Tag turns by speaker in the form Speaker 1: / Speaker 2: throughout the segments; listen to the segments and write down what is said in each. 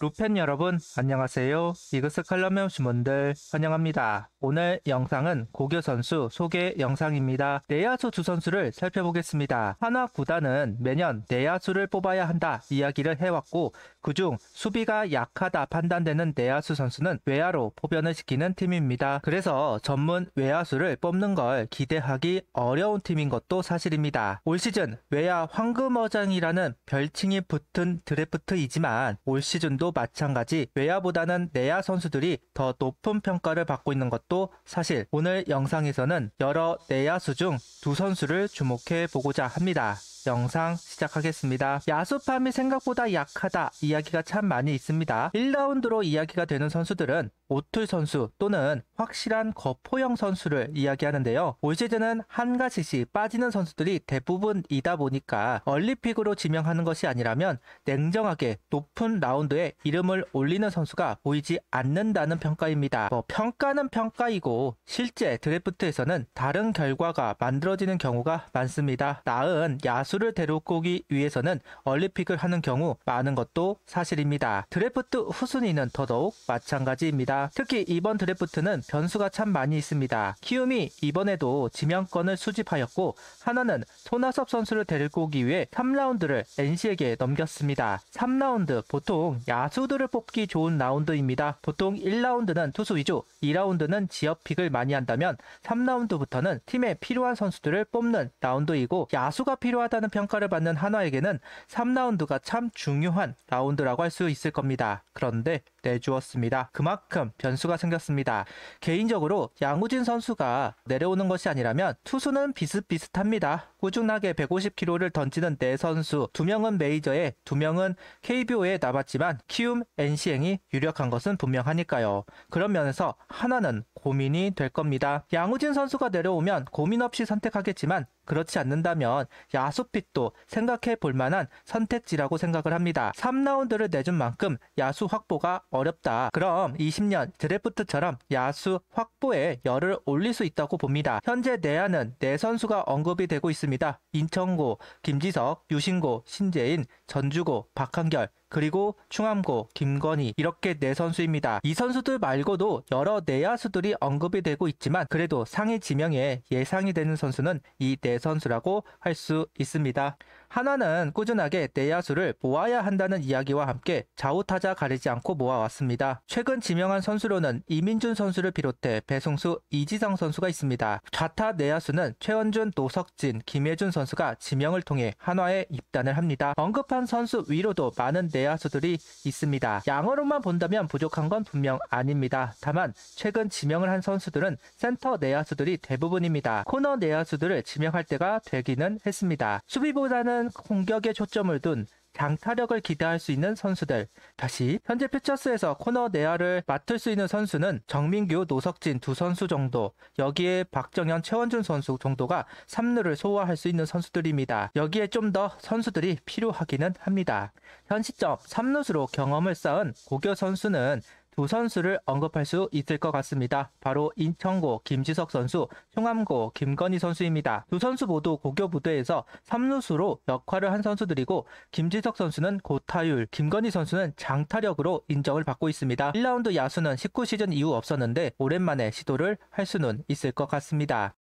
Speaker 1: 루팬 여러분 안녕하세요. 이그스 칼럼의 주문들 환영합니다. 오늘 영상은 고교 선수 소개 영상입니다. 내야수 두 선수를 살펴보겠습니다. 하나 구단은 매년 내야수를 뽑아야 한다 이야기를 해왔고 그중 수비가 약하다 판단되는 내야수 선수는 외야로 포변을 시키는 팀입니다. 그래서 전문 외야수를 뽑는 걸 기대하기 어려운 팀인 것도 사실입니다. 올 시즌 외야 황금어장이라는 별칭이 붙은 드래프트이지만 올 시즌도 마찬가지 외야보다는 내야 선수들이 더 높은 평가를 받고 있는 것도 사실. 오늘 영상에서는 여러 내야수 중 두 선수를 주목해 보고자 합니다. 영상 시작하겠습니다. 야수팜이 생각보다 약하다 이야기가 참 많이 있습니다. 1라운드로 이야기가 되는 선수들은 오툴 선수 또는 확실한 거포형 선수를 이야기하는데요. 올 시즌은 한 가지씩 빠지는 선수들이 대부분이다 보니까 얼리픽으로 지명하는 것이 아니라면 냉정하게 높은 라운드에 이름을 올리는 선수가 보이지 않는다는 평가입니다. 평가는 평가이고 실제 드래프트에서는 다른 결과가 만들어지는 경우가 많습니다. 나은 야수를 데리고 오기 위해서는 얼리픽을 하는 경우 많은 것도 사실입니다. 드래프트 후순위는 더더욱 마찬가지입니다. 특히 이번 드래프트는 변수가 참 많이 있습니다. 키움이 이번에도 지명권을 수집하였고 하나는 손아섭 선수를 데리고 오기 위해 3라운드를 NC에게 넘겼습니다. 3라운드 보통 야수들을 뽑기 좋은 라운드입니다. 보통 1라운드는 투수 위주, 2라운드는 지역픽을 많이 한다면 3라운드부터는 팀에 필요한 선수들을 뽑는 라운드이고 야수가 필요하다는 평가를 받는 한화에게는 3라운드가 참 중요한 라운드라고 할 수 있을 겁니다. 그런데 내주었습니다. 그만큼 변수가 생겼습니다. 개인적으로 양우진 선수가 내려오는 것이 아니라면 투수는 비슷비슷합니다. 꾸준하게 150km를 던지는 네 선수, 2명은 메이저에 2명은 KBO에 남았지만 키움, NC행이 유력한 것은 분명하니까요. 그런 면에서 하나는 고민이 될 겁니다. 양우진 선수가 내려오면 고민 없이 선택하겠지만 그렇지 않는다면 야수픽도 생각해 볼 만한 선택지라고 생각을 합니다. 3라운드를 내준 만큼 야수 확보가 어렵다. 그럼 20년 드래프트처럼 야수 확보에 열을 올릴 수 있다고 봅니다. 현재 내야는 네 선수가 언급이 되고 있습니다. 인천고, 김지석, 유신고, 신재인, 전주고, 박한결, 그리고 충암고, 김건희 이렇게 네 선수입니다. 이 선수들 말고도 여러 내야수들이 언급이 되고 있지만 그래도 상위 지명에 예상이 되는 선수는 이 네 선수라고 할 수 있습니다. 하나는 꾸준하게 내야수를 모아야 한다는 이야기와 함께 좌우타자 가리지 않고 모아왔습니다. 최근 지명한 선수로는 이민준 선수를 비롯해 배승수, 이지성 선수가 있습니다. 좌타 내야수는 최원준, 노석진, 김혜준 선수가 지명을 통해 한화에 입단을 합니다. 언급한 선수 위로도 많은 내야수들이 있습니다. 양으로만 본다면 부족한 건 분명 아닙니다. 다만 최근 지명을 한 선수들은 센터 내야수들이 대부분입니다. 코너 내야수들을 지명할 때가 되기는 했습니다. 수비보다는 공격에 초점을 둔 장타력을 기대할 수 있는 선수들. 다시 현재 퓨처스에서 코너 내야를 맡을 수 있는 선수는 정민규, 노석진 두 선수 정도, 여기에 박정현, 최원준 선수 정도가 3루를 소화할 수 있는 선수들입니다. 여기에 좀 더 선수들이 필요하기는 합니다. 현 시점 3루수로 경험을 쌓은 고교 선수는 두 선수를 언급할 수 있을 것 같습니다. 바로 인천고 김지석 선수, 충암고 김건희 선수입니다. 두 선수 모두 고교 무대에서 3루수로 역할을 한 선수들이고 김지석 선수는 고타율, 김건희 선수는 장타력으로 인정을 받고 있습니다. 1라운드 야수는 19시즌 이후 없었는데 오랜만에 시도를 할 수는 있을 것 같습니다.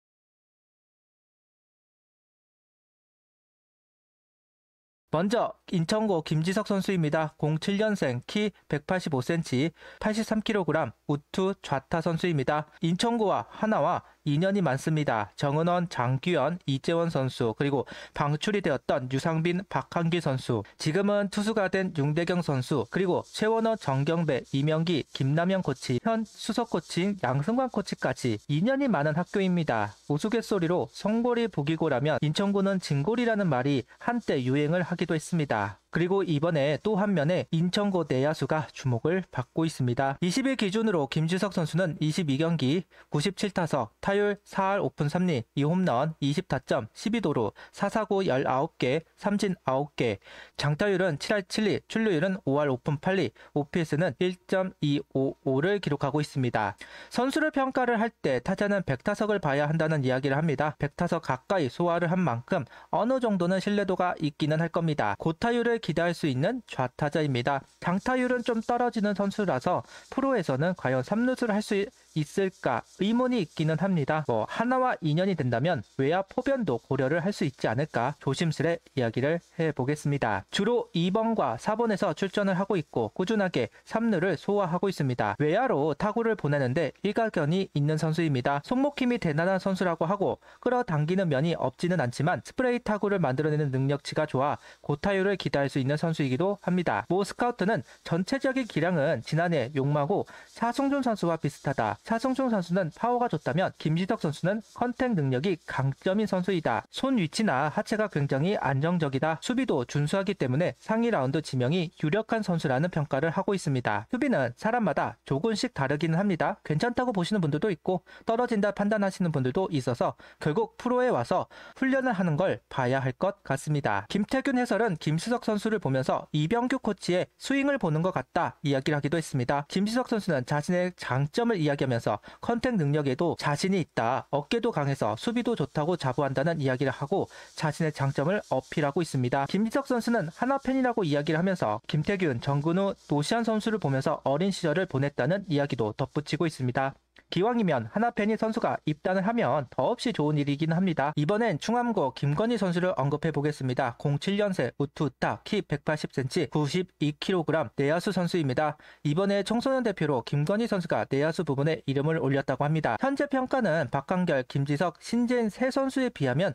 Speaker 1: 먼저 인천고 김지석 선수입니다. 07년생, 키 185cm, 83kg, 우투 좌타 선수입니다. 인천고와 하나와 인연이 많습니다. 정은원, 장규현, 이재원 선수, 그리고 방출이 되었던 유상빈, 박한기 선수, 지금은 투수가 된 윤대경 선수, 그리고 최원호, 정경배, 이명기, 김남현 코치, 현 수석 코치인 양승관 코치까지 인연이 많은 학교입니다. 우스갯소리로 송골이 부기고라면 인천고는 진골이라는 말이 한때 유행을 하기도 했습니다. 그리고 이번에 또 한 면에 인천고 내야수가 주목을 받고 있습니다. 20일 기준으로 김지석 선수는 22경기 97타석, 타율 4할 5푼 3리, 2홈런, 20타점, 12도루, 4사구 19개, 삼진 9개, 장타율은 7할 7리, 출루율은 5할 5푼 8리, OPS는 1.255를 기록하고 있습니다. 선수를 평가를 할 때 타자는 100타석을 봐야 한다는 이야기를 합니다. 100타석 가까이 소화를 한 만큼 어느 정도는 신뢰도가 있기는 할 겁니다. 고타율을 기대할 수 있는 좌타자입니다. 장타율은 좀 떨어지는 선수라서 프로에서는 과연 3루수를 할 수 있을까 의문이 있기는 합니다. 하나와 인연이 된다면 외야 포변도 고려를 할 수 있지 않을까 조심스레 이야기를 해보겠습니다. 주로 2번과 4번에서 출전을 하고 있고 꾸준하게 3루를 소화하고 있습니다. 외야로 타구를 보내는데 일가견이 있는 선수입니다. 손목힘이 대단한 선수라고 하고 끌어당기는 면이 없지는 않지만 스프레이 타구를 만들어내는 능력치가 좋아 고타율을 기대할 수 있는 선수이기도 합니다. 모 스카우트는 전체적인 기량은 지난해 용마고 차승준 선수와 비슷하다. 차승준 선수는 파워가 좋다면 김지석 선수는 컨택 능력이 강점인 선수이다. 손 위치나 하체가 굉장히 안정적이다. 수비도 준수하기 때문에 상위 라운드 지명이 유력한 선수라는 평가를 하고 있습니다. 수비는 사람마다 조금씩 다르기는 합니다. 괜찮다고 보시는 분들도 있고 떨어진다 판단하시는 분들도 있어서 결국 프로에 와서 훈련을 하는 걸 봐야 할 것 같습니다. 김태균 해설은 김수석 선수를 보면서 이병규 코치의 스윙을 보는 것 같다 이야기를 하기도 했습니다. 김수석 선수는 자신의 장점을 이야기하면서 컨택 능력에도 자신이 있다. 어깨도 강해서 수비도 좋다고 자부한다는 이야기를 하고 자신의 장점을 어필하고 있습니다. 김지석 선수는 하나 팬이라고 이야기를 하면서 김태균, 정근우, 노시안 선수를 보면서 어린 시절을 보냈다는 이야기도 덧붙이고 있습니다. 기왕이면 하나팬이 선수가 입단을 하면 더없이 좋은 일이긴 합니다. 이번엔 충암고 김건희 선수를 언급해 보겠습니다. 07년생 우투타 키 180cm 92kg 내야수 선수입니다. 이번에 청소년 대표로 김건희 선수가 내야수 부분에 이름을 올렸다고 합니다. 현재 평가는 박한결, 김지석, 신재인 세 선수에 비하면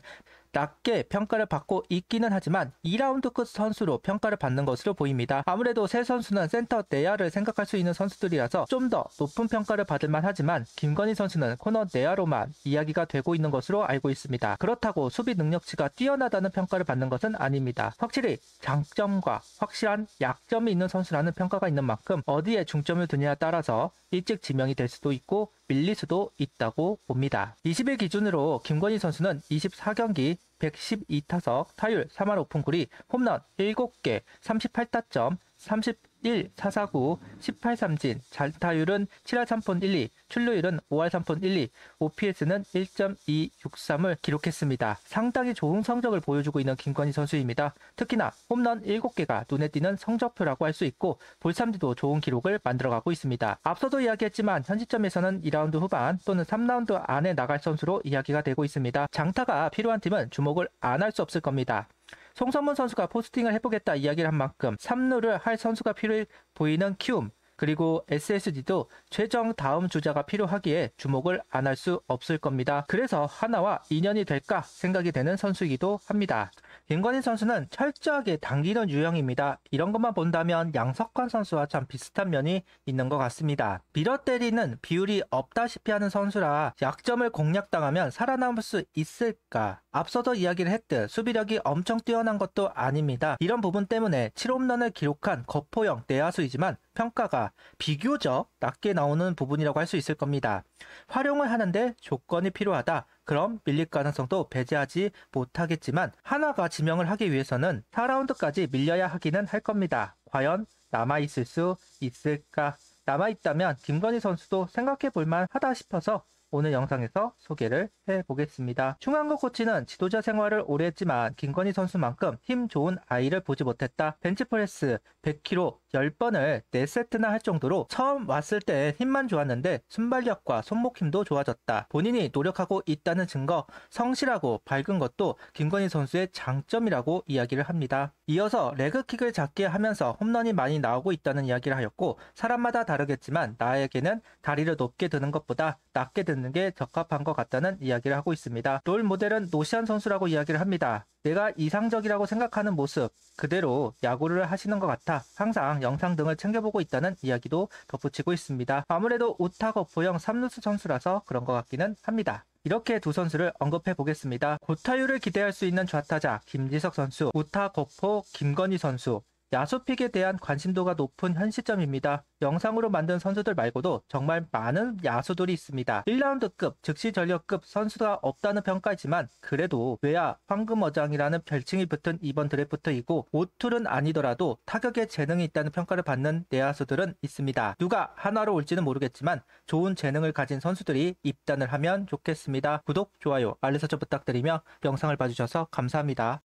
Speaker 1: 낮게 평가를 받고 있기는 하지만 2라운드 끝 선수로 평가를 받는 것으로 보입니다. 아무래도 세 선수는 센터 내야를 생각할 수 있는 선수들이라서 좀 더 높은 평가를 받을 만하지만 김건희 선수는 코너 내야로만 이야기가 되고 있는 것으로 알고 있습니다. 그렇다고 수비 능력치가 뛰어나다는 평가를 받는 것은 아닙니다. 확실히 장점과 확실한 약점이 있는 선수라는 평가가 있는 만큼 어디에 중점을 두냐에 따라서 일찍 지명이 될 수도 있고 밀릴 수도 있다고 봅니다. 20일 기준으로 김건희 선수는 24경기 112타석, 타율 3할 5푼9리, 홈런 7개, 38타점, 31 449, 18 삼진, 잘타율은 7할 3푼 1리, 출루율은 5할 3푼 1리, OPS는 1.263을 기록했습니다. 상당히 좋은 성적을 보여주고 있는 김건희 선수입니다. 특히나 홈런 7개가 눈에 띄는 성적표라고 할 수 있고 볼삼진도 좋은 기록을 만들어가고 있습니다. 앞서도 이야기했지만 현 시점에서는 2라운드 후반 또는 3라운드 안에 나갈 선수로 이야기가 되고 있습니다. 장타가 필요한 팀은 주목을 안 할 수 없을 겁니다. 송성문 선수가 포스팅을 해보겠다 이야기를 한 만큼 3루를 할 선수가 필요해 보이는 키움 그리고 SSG도 최정 다음 주자가 필요하기에 주목을 안 할 수 없을 겁니다. 그래서 하나와 인연이 될까 생각이 되는 선수이기도 합니다. 김건희 선수는 철저하게 당기는 유형입니다. 이런 것만 본다면 양석환 선수와 참 비슷한 면이 있는 것 같습니다. 밀어 때리는 비율이 없다시피 하는 선수라 약점을 공략당하면 살아남을 수 있을까? 앞서도 이야기를 했듯 수비력이 엄청 뛰어난 것도 아닙니다. 이런 부분 때문에 7홈런을 기록한 거포형 내야수이지만 평가가 비교적 낮게 나오는 부분이라고 할 수 있을 겁니다. 활용을 하는데 조건이 필요하다. 그럼 밀릴 가능성도 배제하지 못하겠지만 하나가 지명을 하기 위해서는 4라운드까지 밀려야 하기는 할 겁니다. 과연 남아있을 수 있을까? 남아있다면 김건희 선수도 생각해 볼만 하다 싶어서 오늘 영상에서 소개를 해보겠습니다. 충암고 코치는 지도자 생활을 오래 했지만 김건희 선수만큼 힘 좋은 아이를 보지 못했다. 벤치프레스 100kg 10번을 4세트나 할 정도로 처음 왔을 때 힘만 좋았는데 순발력과 손목 힘도 좋아졌다. 본인이 노력하고 있다는 증거, 성실하고 밝은 것도 김건희 선수의 장점이라고 이야기를 합니다. 이어서 레그킥을 작게 하면서 홈런이 많이 나오고 있다는 이야기를 하였고 사람마다 다르겠지만 나에게는 다리를 높게 드는 것보다 낮게 드는 게 적합한 것 같다는 이야기를 하고 있습니다. 롤 모델은 노시안 선수라고 이야기를 합니다. 내가 이상적이라고 생각하는 모습 그대로 야구를 하시는 것 같아 항상 영상 등을 챙겨보고 있다는 이야기도 덧붙이고 있습니다. 아무래도 우타 거포형 3루수 선수라서 그런 것 같기는 합니다. 이렇게 두 선수를 언급해 보겠습니다. 고타율을 기대할 수 있는 좌타자 김지석 선수, 우타 거포 김건희 선수. 야수픽에 대한 관심도가 높은 현 시점입니다. 영상으로 만든 선수들 말고도 정말 많은 야수들이 있습니다. 1라운드급, 즉시 전력급 선수가 없다는 평가이지만 그래도 외야 황금어장이라는 별칭이 붙은 이번 드래프트이고 오툴은 아니더라도 타격에 재능이 있다는 평가를 받는 내야수들은 있습니다. 누가 한화로 올지는 모르겠지만 좋은 재능을 가진 선수들이 입단을 하면 좋겠습니다. 구독, 좋아요, 알림 설정 부탁드리며 영상을 봐주셔서 감사합니다.